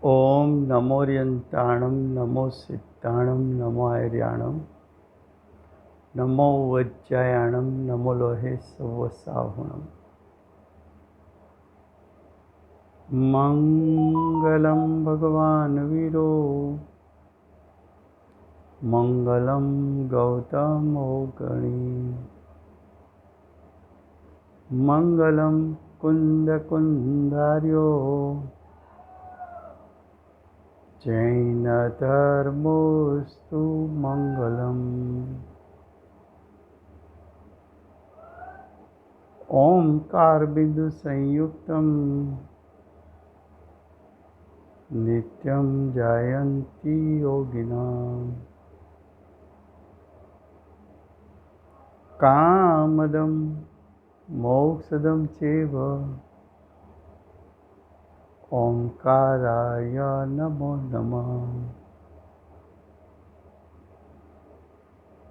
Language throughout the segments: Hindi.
ओम नमोरियंताणं नमो सिद्धाणं नमो आर्याणं नमो वज्रायाणं नमो लोहे सवसाहुणं। मंगलं भगवान् वीरो मंगलं गौतमो गणी मंगलं कुन्दकुन्दार्यो जैनधर्मोऽस्तु मंगलम्। ओंकार बिंदु संयुक्तं नित्यं जायन्ति योगिनां कामदं मोक्षदं चैव ओंकाराय नमो नमः।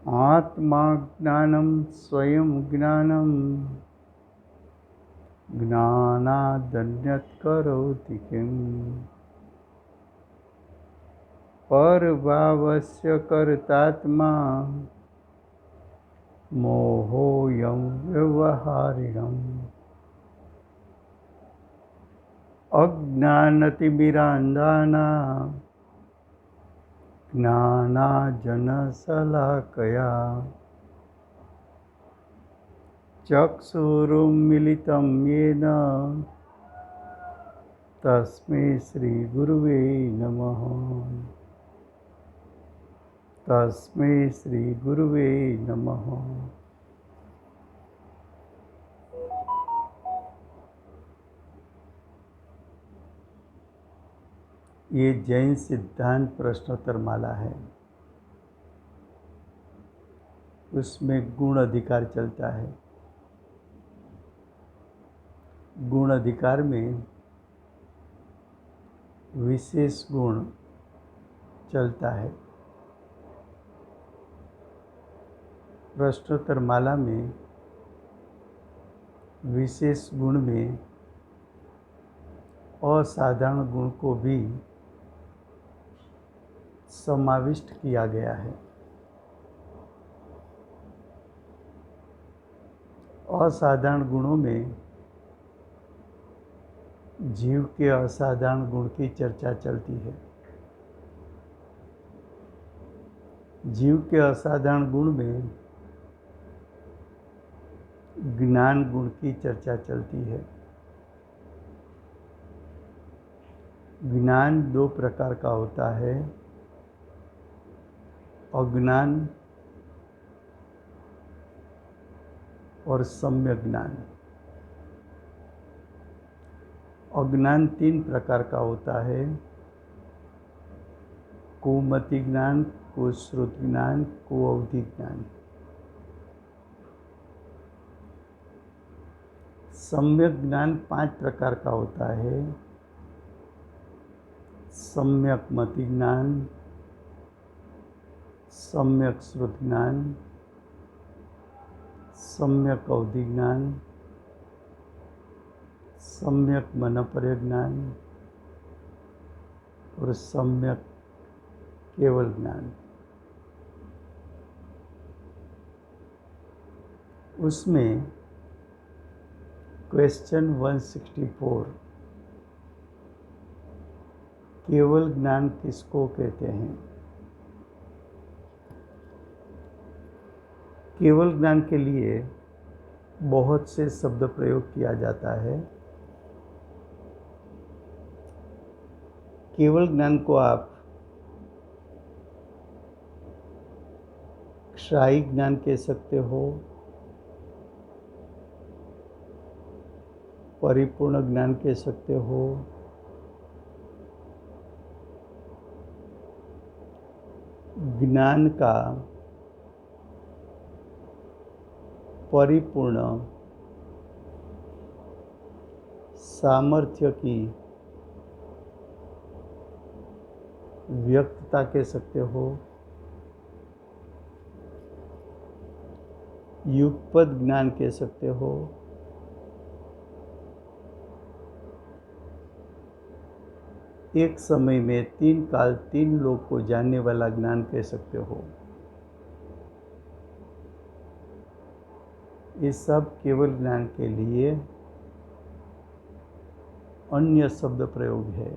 आत्मा ज्ञानं स्वयं ज्ञानं ज्ञानादन्यत् करोति किम्। परभावस्य कर्तात्मा मोहोऽयं व्यवहारिणम्। अज्ञानतिमिरान्धानां ज्ञानाञ्जनशलाकया चक्षुरुन्मीलितं येन तस्मै श्रीगुरुवे नमः। तस्मै श्रीगुरुवे नमः। ये जैन सिद्धांत प्रश्नोत्तर माला है। उसमें गुण अधिकार चलता है। गुण अधिकार में विशेष गुण चलता है। प्रश्नोत्तर माला में विशेष गुण में असाधारण गुण को भी समाविष्ट किया गया है। असाधारण गुणों में जीव के असाधारण गुण की चर्चा चलती है। जीव के असाधारण गुण में ज्ञान गुण की चर्चा चलती है। ज्ञान दो प्रकार का होता है, अज्ञान और सम्यक ज्ञान। अज्ञान तीन प्रकार का होता है, कुमति ज्ञान, कुश्रुत ज्ञान, कुअवधि ज्ञान। सम्यक ज्ञान पांच प्रकार का होता है, सम्यक मति ज्ञान, सम्यक श्रुत ज्ञान, सम्यक अवधि ज्ञान, सम्यक मनोपर्य ज्ञान और सम्यक केवल ज्ञान। उसमें क्वेश्चन 164 केवल ज्ञान किसको कहते हैं। केवल ज्ञान के लिए बहुत से शब्द प्रयोग किया जाता है। केवल ज्ञान को आप क्षायी ज्ञान कह सकते हो, परिपूर्ण ज्ञान कह सकते हो, ज्ञान का परिपूर्ण सामर्थ्य की व्यक्तता कह सकते हो, युगपद ज्ञान कह सकते हो, एक समय में तीन काल तीन लोक को जानने वाला ज्ञान कह सकते हो। ये सब केवल ज्ञान के लिए अन्य शब्द प्रयोग है।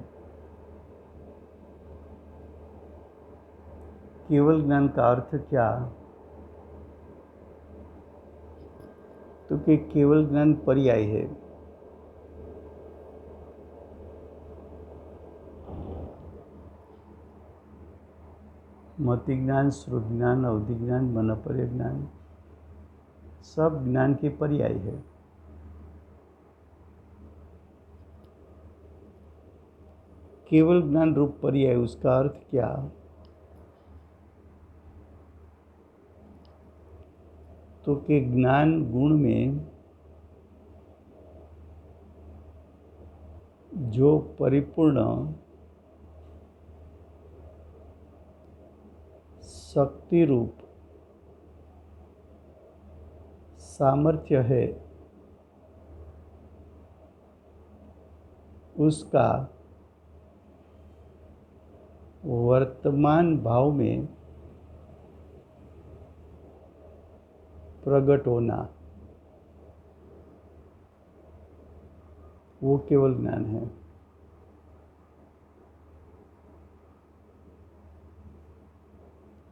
केवल ज्ञान का अर्थ क्या? तो कि केवल ज्ञान पर्याय है। मति ज्ञान, श्रुत ज्ञान, अवधि ज्ञान, मनपर्य ज्ञान सब ज्ञान के पर्याय है। केवल ज्ञान रूप पर्याय, उसका अर्थ क्या? तो कि ज्ञान गुण में जो परिपूर्ण शक्ति रूप सामर्थ्य है, उसका वर्तमान भाव में प्रकट होना, वो केवल ज्ञान है।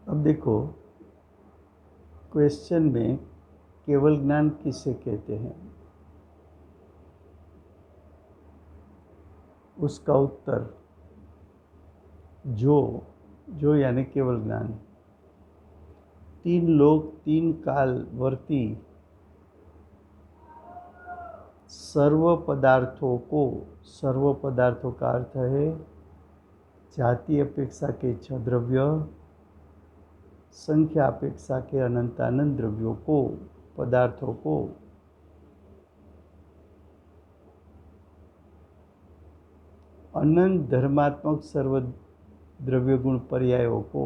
अब देखो, क्वेश्चन में केवल ज्ञान किसे कहते हैं? उसका उत्तर जो यानी केवल ज्ञान तीन लोक तीन काल वर्ती सर्व पदार्थों का अर्थ है जाति अपेक्षा के छह द्रव्य, संख्या अपेक्षा के अनंतानंत द्रव्यों को, पदार्थों को अनंत धर्मात्मक सर्व द्रव्य गुण पर्यायों को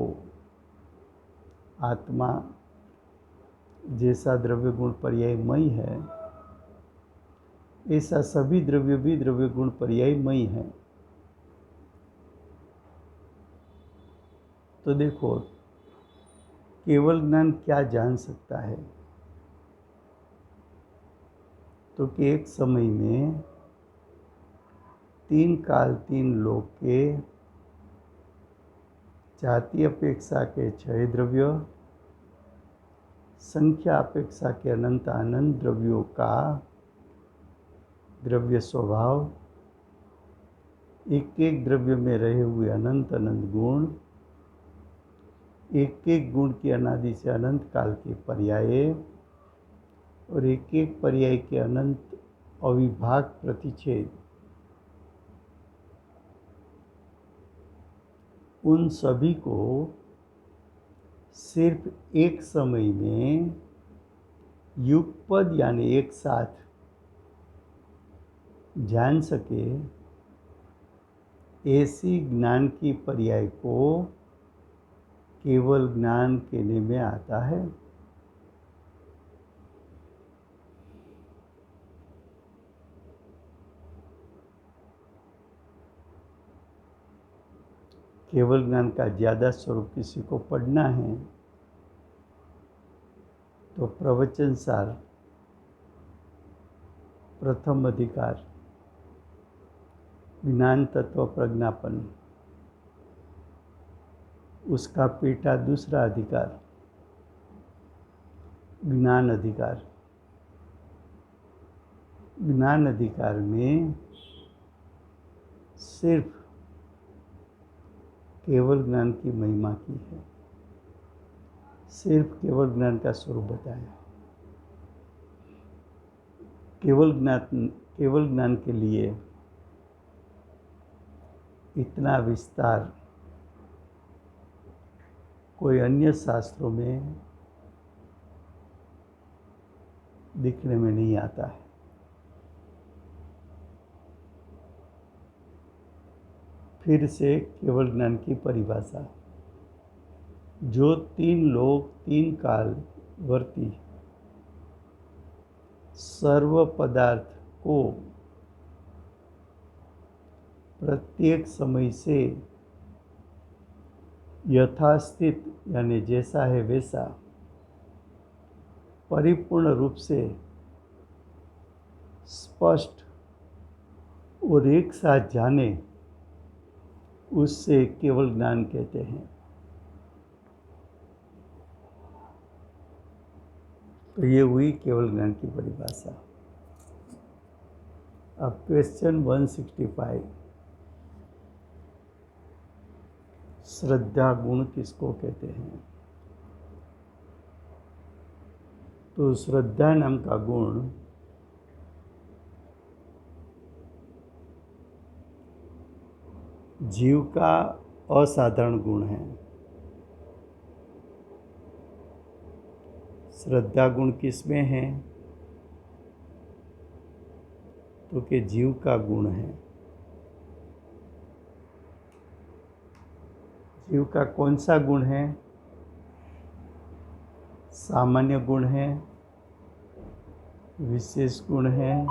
आत्मा जैसा द्रव्य गुण पर्यायमयी है, ऐसा सभी द्रव्य भी द्रव्य गुण पर्यायमयी है। तो देखो, केवल ज्ञान क्या जान सकता है? तो कि एक समय में तीन काल तीन लोक के जाति अपेक्षा के छह द्रव्य, संख्या अपेक्षा के अनंत अनंत द्रव्यों का द्रव्य स्वभाव, एक एक द्रव्य में रहे हुए अनंत अनंत गुण, एक एक गुण की अनादि से अनंत काल के पर्याय और एक एक पर्याय के अनंत अविभाग प्रतिच्छेद, उन सभी को सिर्फ एक समय में युगपद यानी एक साथ जान सके, ऐसी ज्ञान की पर्याय को केवल ज्ञान कहने में आता है। केवल ज्ञान का ज़्यादा स्वरूप किसी को पढ़ना है तो प्रवचन सार प्रथम अधिकार, ज्ञान तत्व प्रज्ञापन, उसका पेटा दूसरा अधिकार ज्ञान अधिकार। ज्ञान अधिकार में सिर्फ केवल ज्ञान की महिमा की है, सिर्फ केवल ज्ञान का स्वरूप बताया। केवल ज्ञान के लिए इतना विस्तार कोई अन्य शास्त्रों में दिखने में नहीं आता है। फिर से केवल ज्ञान की परिभाषा, जो तीन लोक तीन काल वर्ती सर्व पदार्थ को प्रत्येक समय से यथास्थित यानी जैसा है वैसा परिपूर्ण रूप से स्पष्ट और एक साथ जाने, उससे केवल ज्ञान कहते हैं। तो ये हुई केवल ज्ञान की परिभाषा। अब क्वेश्चन 165, श्रद्धा गुण किसको कहते हैं? तो श्रद्धा नाम का गुण जीव का असाधारण गुण है। श्रद्धा गुण किसमें है? तो कि जीव का गुण है। जीव का कौन सा गुण है? सामान्य गुण है, विशेष गुण है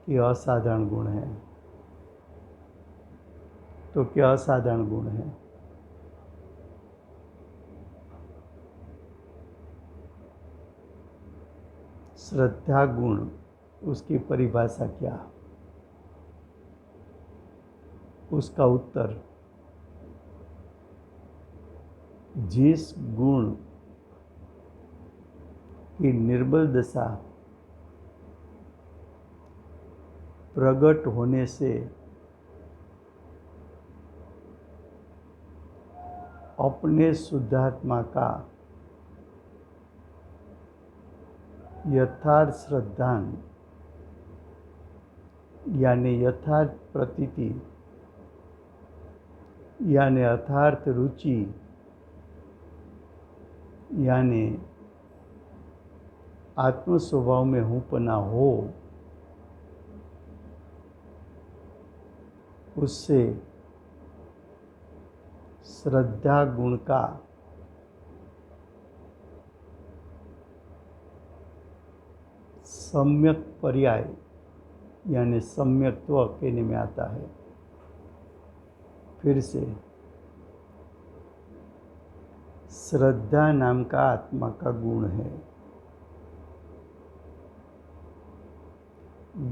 कि असाधारण गुण है? तो क्या असाधारण गुण है? श्रद्धा गुण, उसकी परिभाषा क्या? उसका उत्तर, जिस गुण की निर्बल दशा प्रकट होने से अपने शुद्धात्मा का यथार्थ श्रद्धान यानी यथार्थ प्रतीति यानी यथार्थ रुचि यानी आत्म स्वभाव में हूँपना हो, उससे श्रद्धा गुण का सम्यक पर्याय यानी सम्यक्त्व कहने में आता है। फिर से, श्रद्धा नाम का आत्मा का गुण है।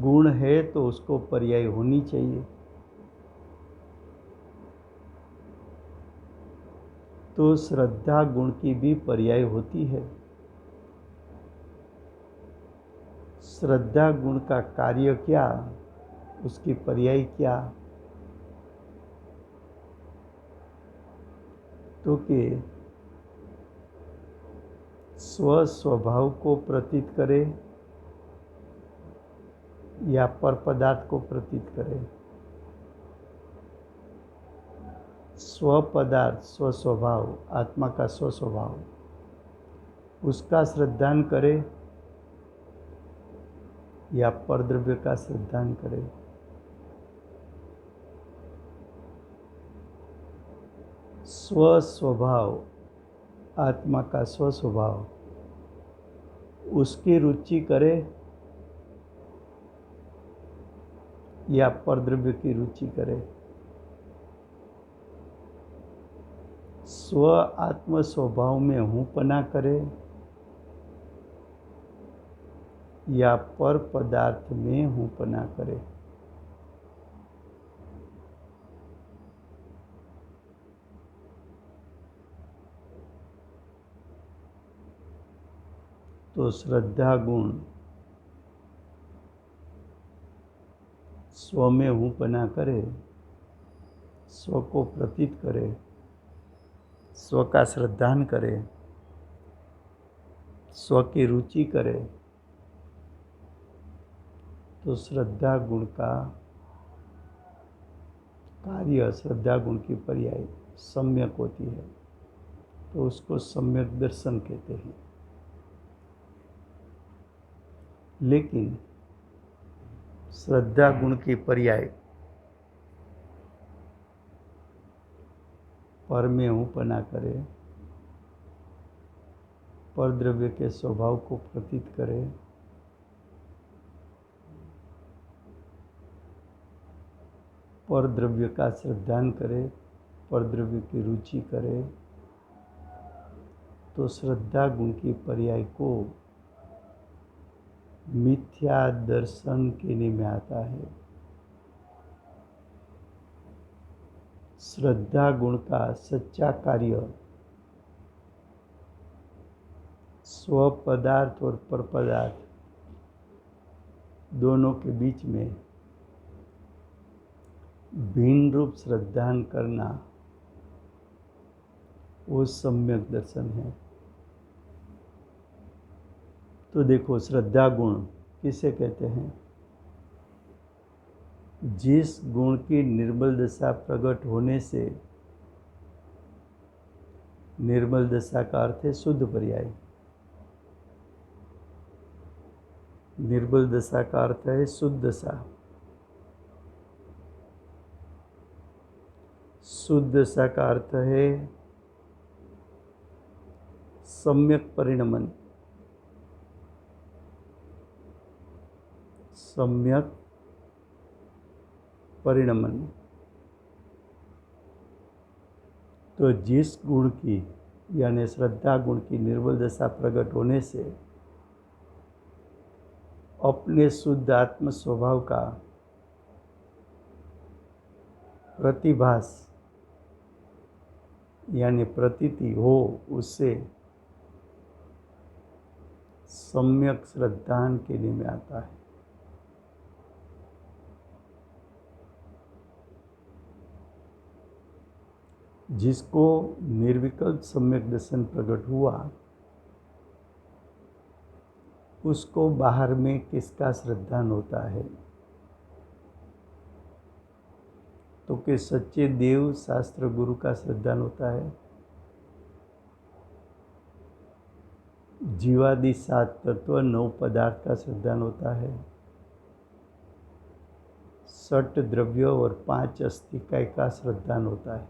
गुण है तो उसको पर्याय होनी चाहिए। तो श्रद्धा गुण की भी पर्याय होती है। श्रद्धा गुण का कार्य क्या, उसकी पर्याय क्या? तो कि स्वस्वभाव को प्रतीत करे या पर पदार्थ को प्रतीत करे। स्वपदार्थ, स्वस्वभाव, आत्मा का स्वस्वभाव, उसका श्रद्धान करे या परद्रव्य का श्रद्धान करे। स्वस्वभाव, आत्मा का स्वस्वभाव, उसकी रुचि करे या परद्रव्य की रुचि करे। स्व आत्म स्वभाव में हूँपना करे या पर पदार्थ में हूँपना करे। तो श्रद्धा गुण स्व में हूँपना करे, स्व को प्रतीत करे, स्व का श्रद्धान करे, स्व की रुचि करे। तो श्रद्धा गुण का कार्य, श्रद्धा गुण की पर्याय सम्यक होती है, तो उसको सम्यक दर्शन कहते हैं। लेकिन श्रद्धा गुण की पर्याय पर में हूँपना करे, पर द्रव्य के स्वभाव को प्रतीत करे, पर द्रव्य का श्रद्धान करे, पर द्रव्य की रुचि करे, तो श्रद्धा गुण की पर्याय को मिथ्या दर्शन कहने में आता है। श्रद्धा गुण का सच्चा कार्य स्व पदार्थ और पर पदार्थ दोनों के बीच में भिन्न रूप श्रद्धान करना, वो सम्यक दर्शन है। तो देखो, श्रद्धा गुण किसे कहते हैं? जिस गुण की निर्मल दशा प्रकट होने से, निर्मल दशा का अर्थ है शुद्ध पर्याय, निर्मल दशा का अर्थ है शुद्ध दशा, शुद्ध दशा का अर्थ है सम्यक परिणमन, सम्यक परिणमन। तो जिस गुण की यानी श्रद्धा गुण की निर्मल दशा प्रकट होने से अपने शुद्ध आत्म स्वभाव का प्रतिभास यानी प्रतीति हो, उससे सम्यक श्रद्धान कहने में आता है। जिसको निर्विकल्प सम्यक दर्शन प्रकट हुआ, उसको बाहर में किसका श्रद्धान होता है? तो कि सच्चे देव शास्त्र गुरु का श्रद्धान होता है। जीवादि 7 तत्व 9 पदार्थ का श्रद्धान होता है। 6 द्रव्य और 5 अस्थिकय का श्रद्धान होता है।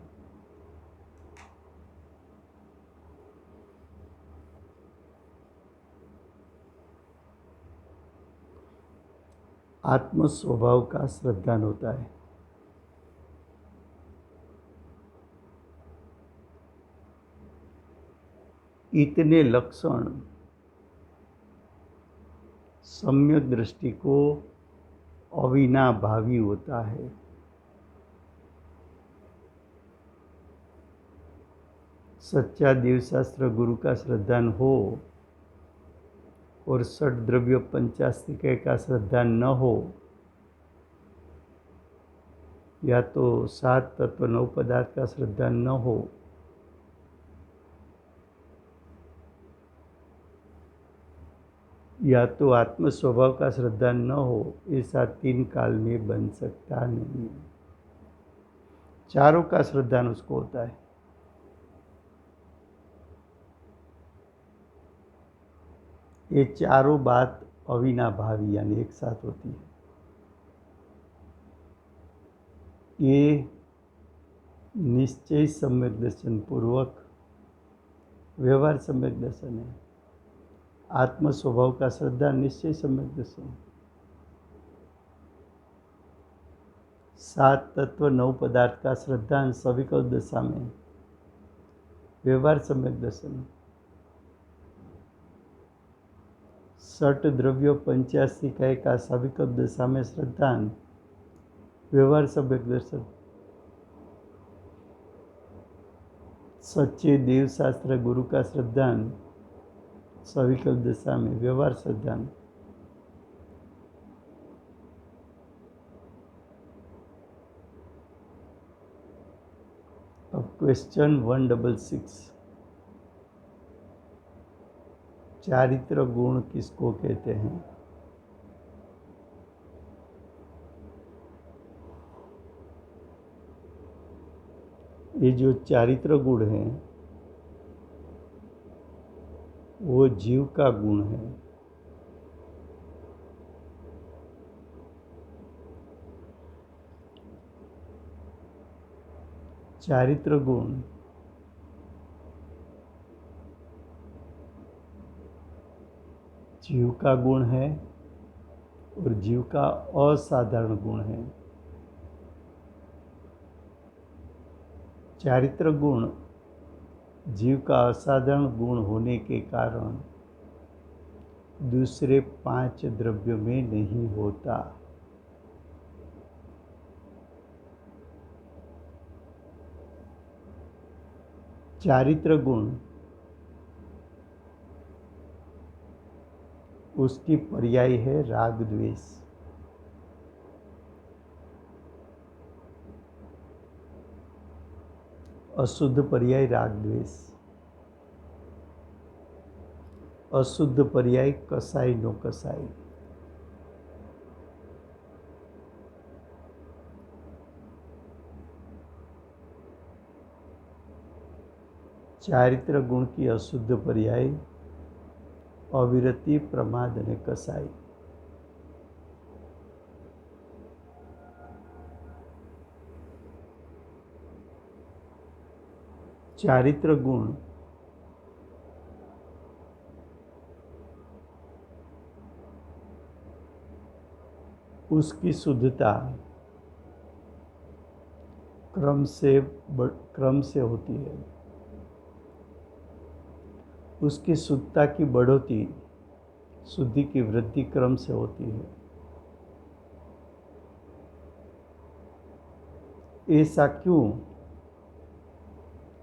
आत्म स्वभाव का श्रद्धान होता है। इतने लक्षण सम्यक दृष्टि को अविनाभावी होता है। सच्चा देवशास्त्र गुरु का श्रद्धान हो और 6 द्रव्य 5 अस्थिकय का श्रद्धान न हो, या तो 7 तत्व 9 पदार्थ का श्रद्धान न हो, या तो आत्म स्वभाव का श्रद्धान न हो, ऐसा 3 काल में बन सकता नहीं। चारों का श्रद्धान उसको होता है। ये चारों बात अविनाभावी यानी एक साथ होती है। ये निश्चय सम्यक दर्शन पूर्वक व्यवहार सम्यक दर्शन है। आत्म स्वभाव का श्रद्धा निश्चय सम्यक दर्शन, 7 तत्व 9 पदार्थ का श्रद्धान सविकल्प दशा में व्यवहार सम्यक दर्शन, 6 द्रव्यों 5 अस्थिकय का सविकल्प दशा में श्रद्धान व्यवहार सम्यक दर्शन, सच्चे देवशास्त्र गुरु का श्रद्धान सविकल्प दशा में व्यवहार श्रद्धान। अब क्वेश्चन 166, चारित्र गुण किसको कहते हैं? ये जो चारित्र गुण है वो जीव का गुण है। चारित्र गुण जीव का गुण है और जीव का असाधारण गुण है। चारित्र गुण जीव का असाधारण गुण होने के कारण दूसरे 5 द्रव्यों में नहीं होता। चारित्र गुण उसकी पर्याय है राग द्वेष। अशुद्ध पर्याय राग द्वेष, अशुद्ध पर्याय कसाई नो कसाई। चारित्र गुण की अशुद्ध पर्याय अविरति, प्रमाद અને कसाई। चारित्र गुण उसकी शुद्धता क्रम से होती है। उसकी शुद्धता की बढ़ोतरी, शुद्धि की वृद्धि क्रम से होती है। ऐसा क्यों?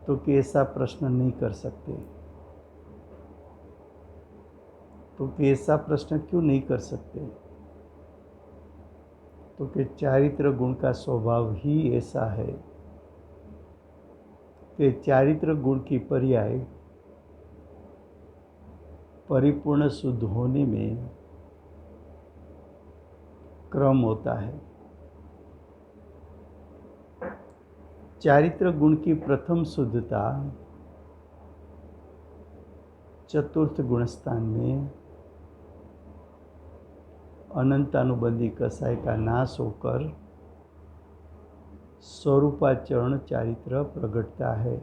तो कि ऐसा प्रश्न नहीं कर सकते। तो कि ऐसा प्रश्न क्यों नहीं कर सकते? तो कि चारित्र गुण का स्वभाव ही ऐसा है कि चारित्र गुण की पर्याय परिपूर्ण शुद्ध होने में क्रम होता है। चारित्र गुण की प्रथम शुद्धता चतुर्थ गुणस्थान में अनंतानुबंधी कसाय का नाश होकर स्वरूपाचरण चारित्र प्रगटता है।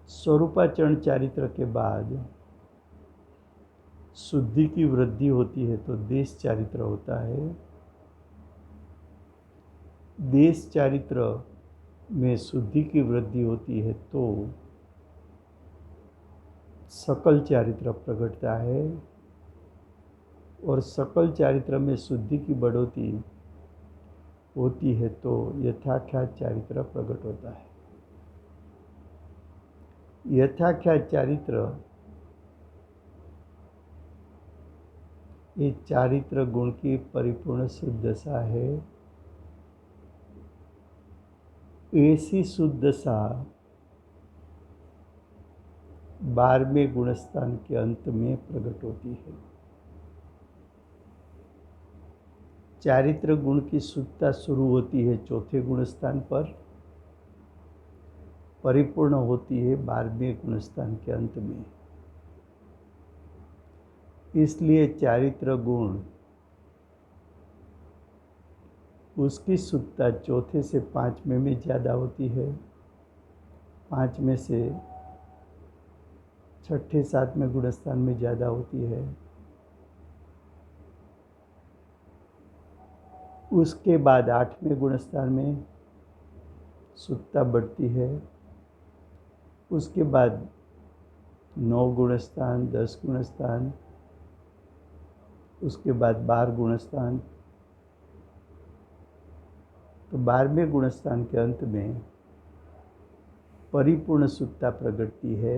स्वरूपाचरण चारित्र के बाद शुद्धि की वृद्धि होती है तो देश चारित्र होता है। देश चारित्र में शुद्धि की वृद्धि होती है तो सकल चारित्र प्रगटता है, और सकल चारित्र में शुद्धि की बढ़ोतरी होती है तो यथाख्यात चारित्र प्रकट होता है। यथाख्यात चारित्र ये चारित्र गुण की परिपूर्ण शुद्ध दशा है। ऐसी शुद्ध दशा 12वें गुणस्थान के अंत में प्रकट होती है। चारित्र गुण की शुद्धता शुरू होती है चौथे गुणस्थान पर, परिपूर्ण होती है 12वें गुणस्थान के अंत में। इसलिए चारित्र गुण उसकी शुद्धता चौथे से 5वें में ज़्यादा होती है, 5 में से छठे 7वें गुणस्थान में ज़्यादा होती है। उसके बाद 8वें गुणस्थान में शुद्धता बढ़ती है। उसके बाद 9 गुणस्थान, 10 गुणस्थान, उसके बाद 12 गुणस्थान। तो 12वें गुणस्थान के अंत में परिपूर्ण शुद्धता प्रगटती है।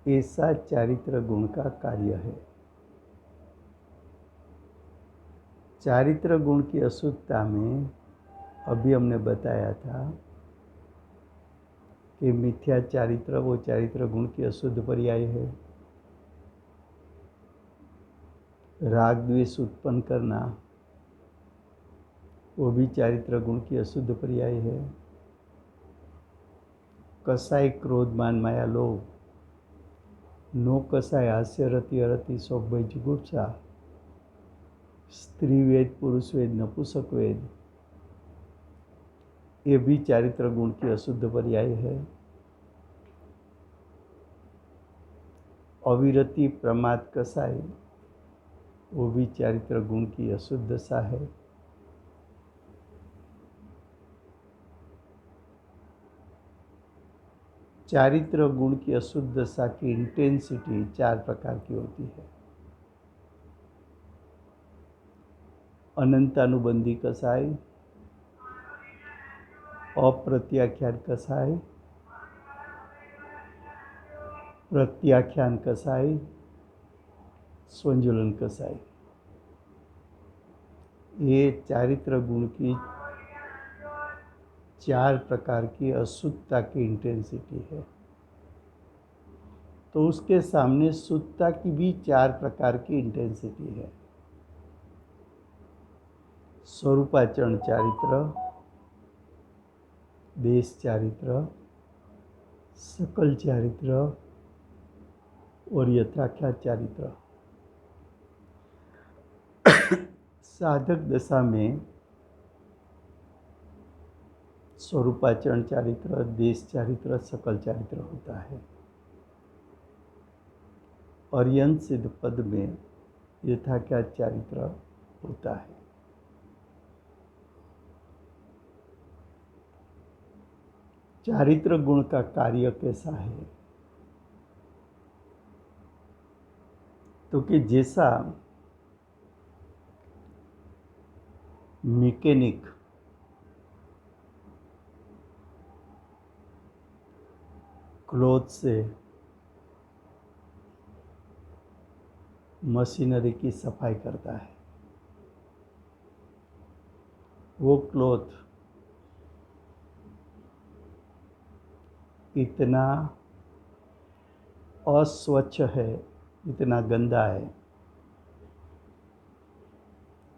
ऐसा चारित्र गुण का कार्य है। चारित्र गुण की अशुद्धता में अभी हमने बताया था कि मिथ्या चारित्र वो चारित्र गुण की अशुद्ध पर्याय है। राग द्वेष उत्पन्न करना वो भी चारित्र गुण की अशुद्ध पर्याय है। कसाय क्रोध मान माया लोभ, नो कसाय हास्य रति अरति सौभय जिगुप्सा, स्त्री वेद पुरुष वेद नपुंसक वेद, ये भी चारित्र गुण की अशुद्ध पर्याय है। अविरति प्रमाद कसाय वो भी चारित्र गुण की अशुद्ध दशा है। चारित्र गुण की अशुद्ध दशा की इंटेंसिटी 4 प्रकार की होती है। अनंतानुबंधी कसाई, अप्रत्याख्यान कसाई, प्रत्याख्यान कसाई, स्वंजुलन कसाई। ये चारित्र गुण की 4 प्रकार की अशुद्धता की इंटेंसिटी है। तो उसके सामने शुद्धता की भी 4 प्रकार की इंटेंसिटी है। स्वरूपाचरण चारित्र, देश चारित्र, सकल चारित्र और यथाख्यात चारित्र। साधक दशा में स्वरूपाचरण चारित्र, देश चारित्र, सकल चारित्र होता है। और यंत सिद्ध पद में यथाख्यात चारित्र होता है। चारित्र गुण का कार्य कैसा है? तो कि जैसा मैकेनिक क्लॉथ से मशीनरी की सफाई करता है, वो क्लॉथ इतना अस्वच्छ है, इतना गंदा है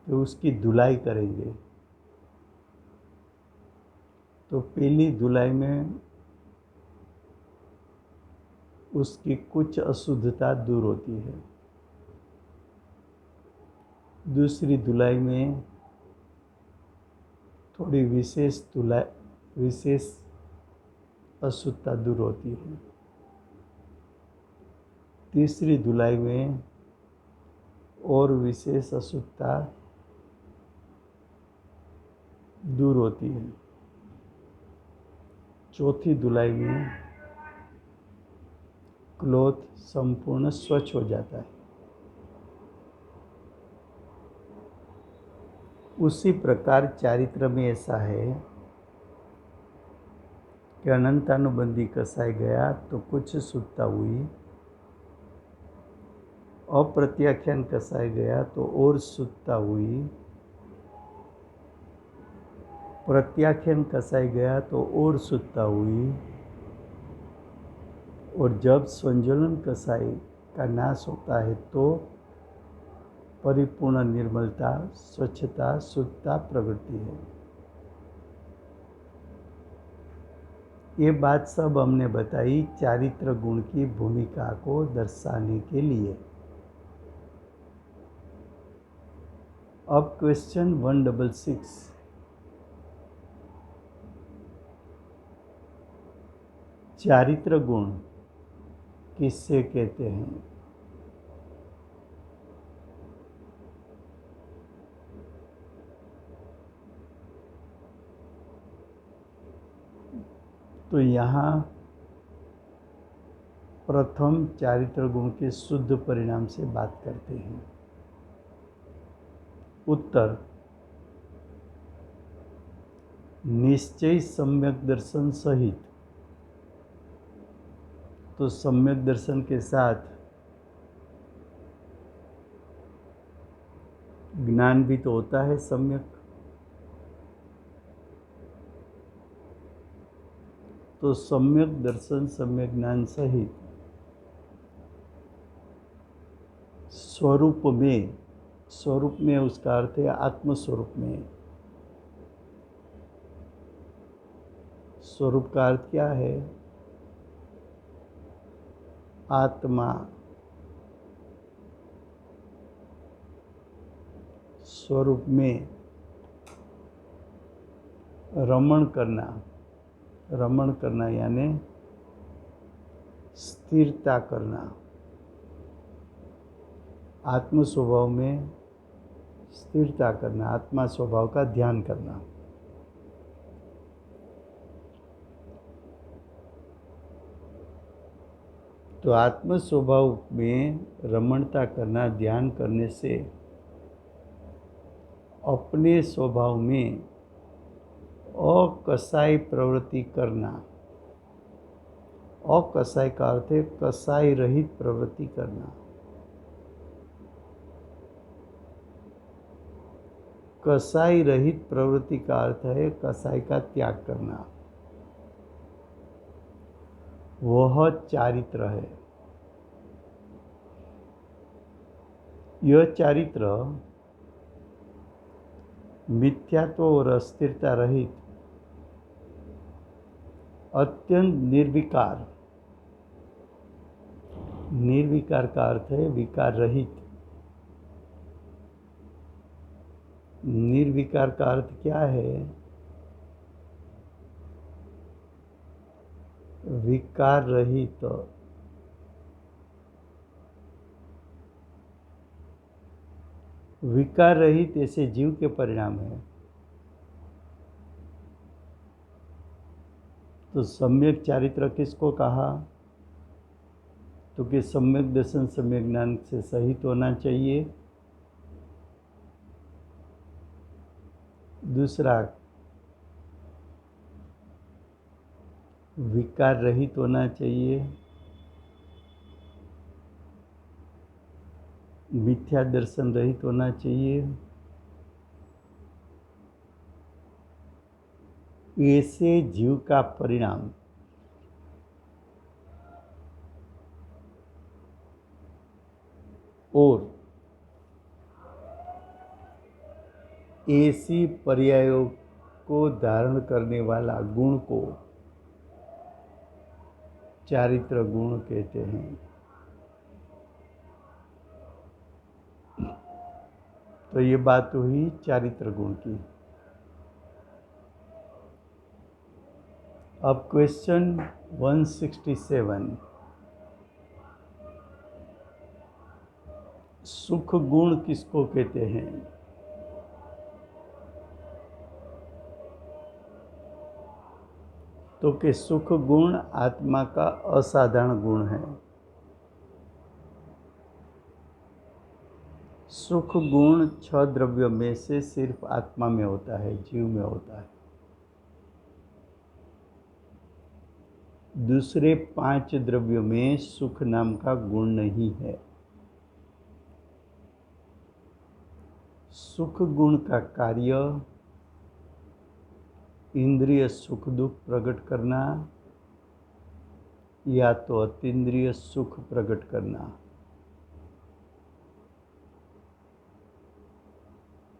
कि उसकी धुलाई करेंगे तो पहली धुलाई में उसकी कुछ अशुद्धता दूर होती है, दूसरी धुलाई में थोड़ी विशेष अशुद्धता दूर होती है, तीसरी धुलाई में और विशेष अशुद्धता दूर होती है, चौथी धुलाई में क्लॉथ संपूर्ण स्वच्छ हो जाता है। उसी प्रकार चारित्र में ऐसा है कि अनंतानुबंधी कसाई गया तो कुछ शुद्धता हुई, अप्रत्याख्यान कसाई गया तो और शुद्धता हुई, प्रत्याख्यान कसाई गया तो और शुद्धता हुई, और जब स्वंजुलन कसाई का नाश होता है तो परिपूर्ण निर्मलता, स्वच्छता, शुद्धता प्रगटती है। ये बात सब हमने बताई चारित्र गुण की भूमिका को दर्शाने के लिए। अब क्वेश्चन 166, चारित्र गुण किससे कहते हैं? तो यहाँ प्रथम चारित्र गुण के शुद्ध परिणाम से बात करते हैं। उत्तर, निश्चय सम्यक दर्शन सहित। तो सम्यक दर्शन के साथ ज्ञान भी तो होता है सम्यक। तो सम्यक दर्शन, सम्यक ज्ञान सहित स्वरूप में उसका अर्थ है आत्मस्वरूप में। स्वरूप का अर्थ क्या है? आत्मा। स्वरूप में रमण करना यानी स्थिरता करना, आत्म स्वभाव में स्थिरता करना, आत्मा स्वभाव का ध्यान करना। तो आत्म स्वभाव में रमणता करना, ध्यान करने से अपने स्वभाव में अकसाई प्रवृत्ति करना। अकसाई का अर्थ है कसाई रहित प्रवृत्ति करना। कसाई रहित प्रवृत्ति का अर्थ है कसाई का त्याग करना। वह चारित्र है। यह चारित्र मिथ्यात्व और अस्थिरता रहित, अत्यंत निर्विकार। निर्विकार का अर्थ है विकार रहित। निर्विकार का अर्थ क्या है? विकार रहित। विकार रहित ऐसे जीव के परिणाम है। तो सम्यक चारित्र किसको कहा? तो कि सम्यक दर्शन, सम्यक ज्ञान से सहित होना चाहिए। दूसरा, विकार रहित होना चाहिए। मिथ्या दर्शन रहित होना चाहिए। ऐसे जीव का परिणाम और ऐसी पर्यायों को धारण करने वाला गुण को चारित्र गुण कहते हैं। तो ये बात हुई चारित्र गुण की। अब क्वेश्चन 167, सुख गुण किसको कहते हैं? तो कि सुख गुण आत्मा का असाधारण गुण है। सुख गुण 6 द्रव्यों में से सिर्फ आत्मा में होता है, जीव में होता है। दूसरे 5 द्रव्यों में सुख नाम का गुण नहीं है। सुख गुण का कार्य इंद्रिय सुख दुख प्रकट करना या तो अतीन्द्रिय सुख प्रकट करना।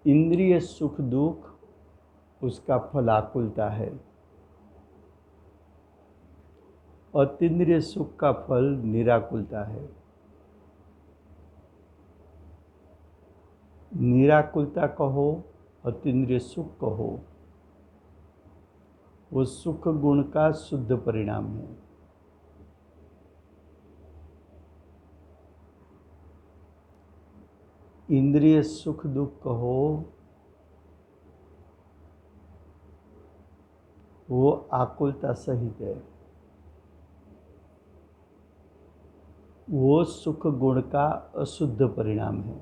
इंद्रिय सुख दुख उसका फल आकुलता है। अतीन्द्रिय सुख का फल निराकुलता है। निराकुलता कहो, अतीन्द्रिय सुख कहो, वो सुख गुण का शुद्ध परिणाम है। इंद्रिय सुख दुख कहो, वो आकुलता सहित है। वो सुख गुण का अशुद्ध परिणाम है।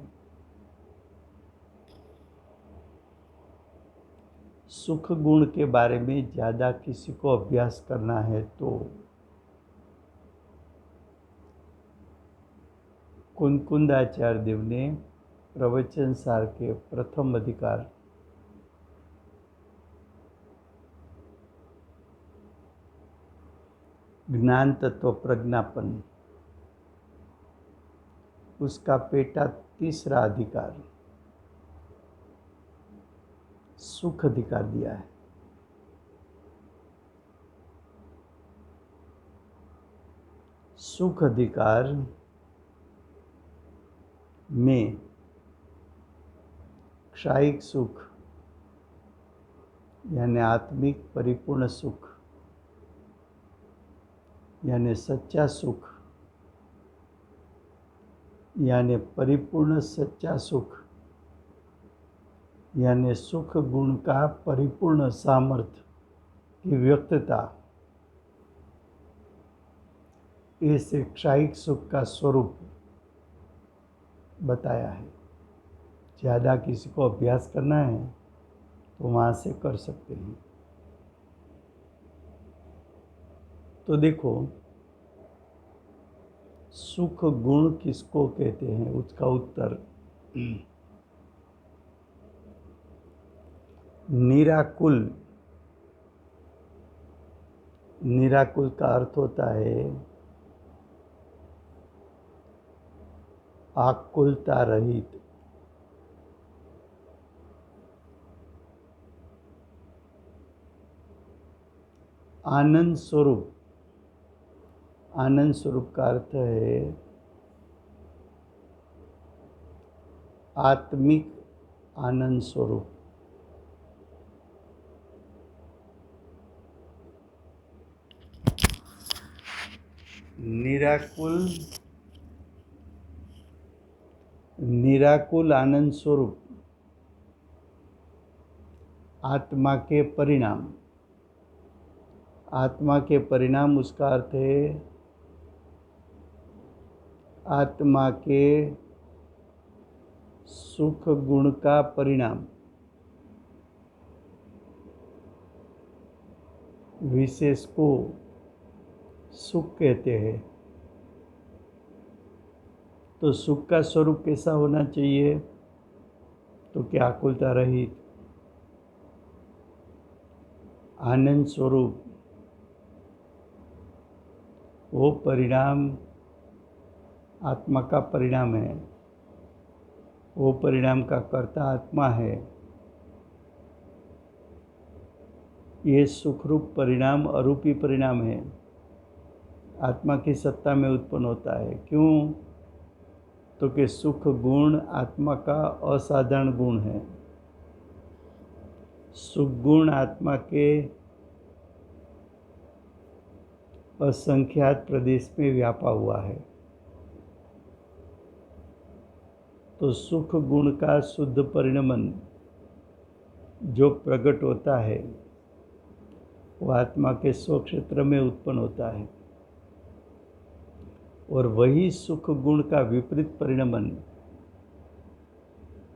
सुख गुण के बारे में ज़्यादा किसी को अभ्यास करना है तो कुंकुंदाचार्य देव ने प्रवचन सार के प्रथम अधिकार ज्ञान तत्व प्रज्ञापन, उसका पेटा तीसरा अधिकार सुख अधिकार दिया है। सुख अधिकार में क्षायिक सुख यानी आत्मिक परिपूर्ण सुख यानी सच्चा सुख यानी परिपूर्ण सच्चा सुख यानी सुख गुण का परिपूर्ण सामर्थ्य की व्यक्तता इस क्षायिक सुख का स्वरूप बताया है। ज़्यादा किसी को अभ्यास करना है तो वहाँ से कर सकते हैं। तो देखो, सुख गुण किसको कहते हैं, उसका उत्तर निराकुल। निराकुल का अर्थ होता है आकुलता रहित। आनंद स्वरूप। आनंद स्वरूप का अर्थ है आत्मिक आनंद स्वरूप। निराकुल आनंद स्वरूप आत्मा के परिणाम। आत्मा के परिणाम, उसका अर्थ है आत्मा के सुख गुण का परिणाम। विशेष को सुख कहते हैं। तो सुख का स्वरूप कैसा होना चाहिए, तो क्या आकुलता रहित, आनंद स्वरूप। वो परिणाम आत्मा का परिणाम है, वो परिणाम का कर्ता आत्मा है। ये सुखरूप परिणाम अरूपी परिणाम है, आत्मा की सत्ता में उत्पन्न होता है। क्यों? तो कि सुख गुण आत्मा का असाधारण गुण है। सुख गुण आत्मा के असंख्यात प्रदेश में व्यापा हुआ है। तो सुख गुण का शुद्ध परिणमन जो प्रकट होता है वो आत्मा के स्वक्षेत्र में उत्पन्न होता है, और वही सुख गुण का विपरीत परिणमन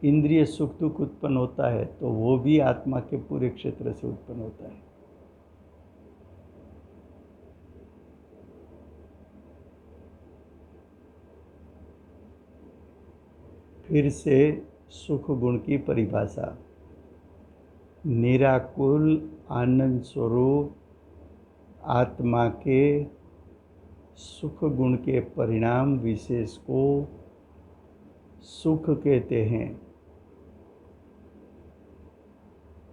इंद्रिय सुख दुख उत्पन्न होता है, तो वो भी आत्मा के पूरे क्षेत्र से उत्पन्न होता है। फिर से सुख गुण की परिभाषा, निराकुल आनंद स्वरूप आत्मा के सुख गुण के परिणाम विशेष को सुख कहते हैं।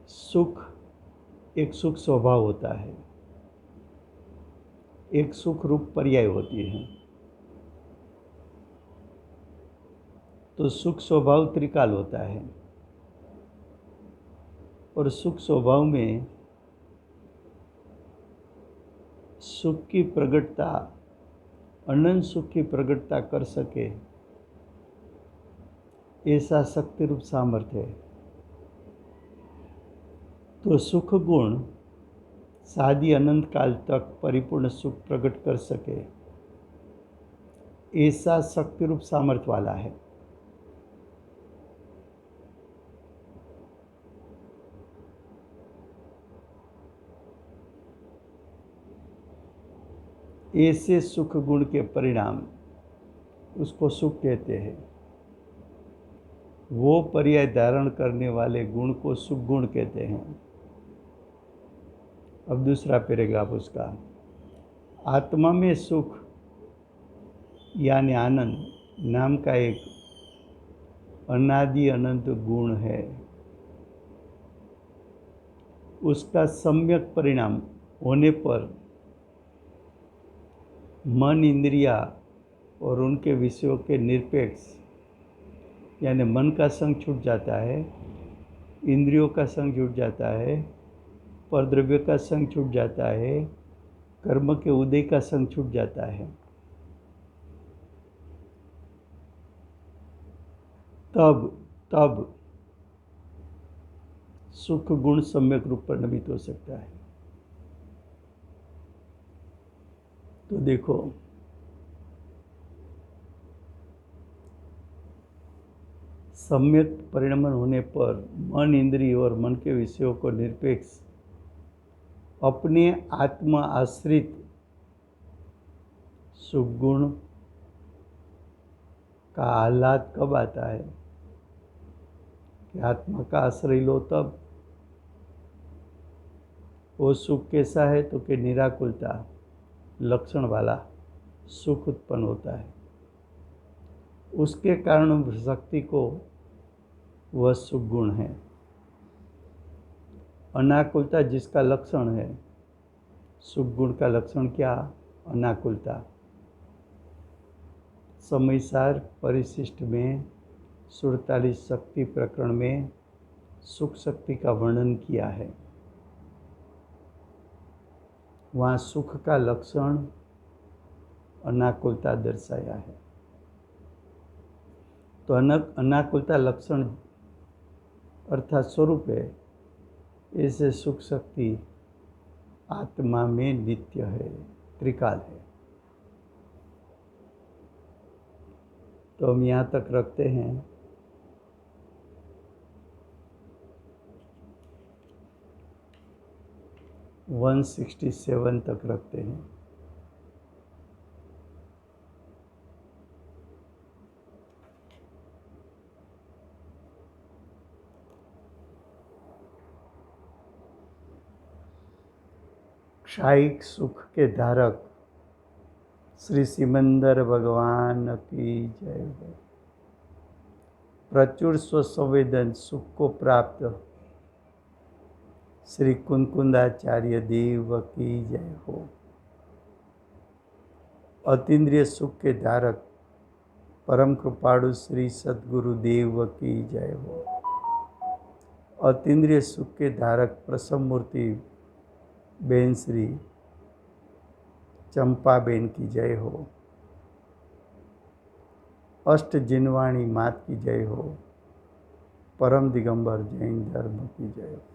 सुख एक सुख स्वभाव होता है, एक सुख रूप पर्याय होती है। तो सुख स्वभाव त्रिकाल होता है, और सुख स्वभाव में सुख की प्रगटता, अनंत सुख की प्रगटता कर सके ऐसा शक्ति रूप सामर्थ्य है। तो सुख गुण सादी अनंत काल तक परिपूर्ण सुख प्रकट कर सके ऐसा शक्ति रूप सामर्थ्य वाला है। ऐसे सुख गुण के परिणाम उसको सुख कहते हैं। वो पर्याय धारण करने वाले गुण को सुख गुण कहते हैं। अब दूसरा पैराग्राफ उसका, आत्मा में सुख यानी आनंद नाम का एक अनादि अनंत गुण है। उसका सम्यक परिणाम होने पर मन, इंद्रिया और उनके विषयों के निरपेक्ष यानी मन का संग छूट जाता है, इंद्रियों का संग छूट जाता है, परद्रव्य का संग छूट जाता है, कर्म के उदय का संग छूट जाता है। तब सुख गुण सम्यक रूप परिणमित हो सकता है। तो देखो, सम्यक परिणमन होने पर मन, इंद्रिय और मन के विषयों को निरपेक्ष अपने आत्मा आश्रित सुख गुण का आह्लाद कब आता है कि आत्मा का आश्रय लो तब। वो सुख कैसा है तो कि निराकुलता लक्षण वाला सुख उत्पन्न होता है। उसके कारण शक्ति को वह सुख गुण है। अनाकुलता जिसका लक्षण है, सुख गुण का लक्षण क्या? अनाकुलता। समयसार परिशिष्ट में 47 शक्ति प्रकरण में सुख शक्ति का वर्णन किया है। वहाँ सुख का लक्षण अनाकुलता दर्शाया है। तो अनाकुलता लक्षण अर्थात स्वरूप है, ऐसे सुख शक्ति आत्मा में नित्य है, त्रिकाल है। तो हम यहाँ तक रखते हैं। वन 167 तक रखते हैं। क्षायिक सुख के धारक श्री सिमंदर भगवान की जय हो। प्रचुर स्वसंवेदन सुख को प्राप्त श्री कुंकुंदाचार्य देव की जय हो। अतीन्द्रिय सुख के धारक परम कृपाणु श्री सद्गुरु देव की जय हो। अतीन्द्रिय सुख के धारक प्रसन्न मूर्ति बेन श्री चंपाबेन की जय हो। अष्ट जिनवाणी मात की जय हो। परम दिगंबर जैन धर्म की जय हो।